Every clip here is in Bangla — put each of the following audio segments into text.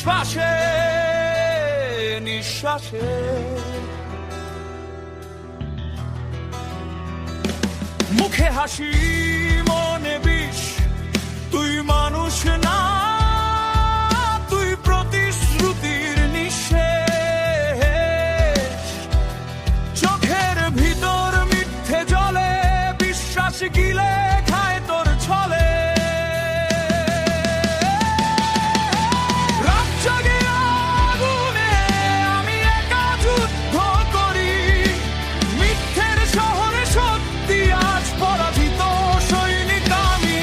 নিঃশ্বাসে নিঃশ্বাসে। মুখে হাসি মনে বিষ, তুই মানুষ না, তুই প্রতিশ্রুতির নিঃশেষ। চোখের ভিতর মিথ্যে জলে, বিশ্বাস গিলে খায় তোর ছলে। রাত জাগে আগুনে আমি একা যুদ্ধ করি, মিথ্যের শহরে সত্যি আজ পরাজিত সৈনিক আমি।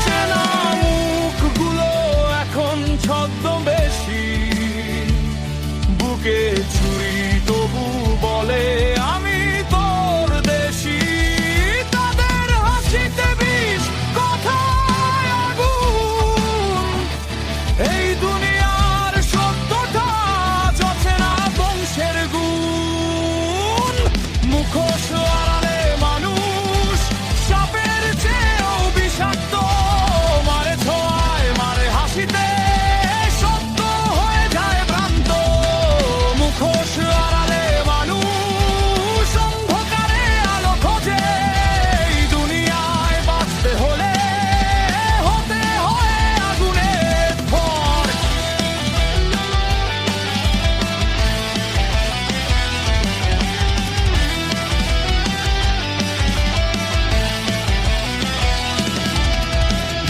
চেনা মুখগুলো এখন ছদ্মবেশী, বুকে ছুরি তবু বলে আমি তোর দেশি। তাদের হাসিতে বিষ, কথায় আগুন, এই দুনিয়ার সত্যটা জছে না বংশের গুণ। মুখোশ আড়ালে মানুষ সাপের চেয়েও বিষাক্ত, মারে ছোঁয়ায় মারে হাসিতে সত্য হয়ে যায় ভ্রান্ত। মুখোশ আড়ালে মানুষ অন্ধকারে আলো খোঁজে, এই দুনিয়ায় বাঁচতে হলে হতে হয় আগুনের ভর।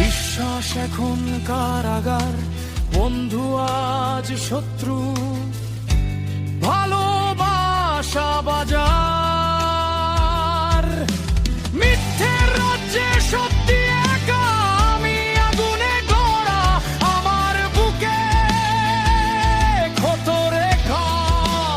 বিশ্বাস এখন কারাগার, বন্ধু আজ শত্রু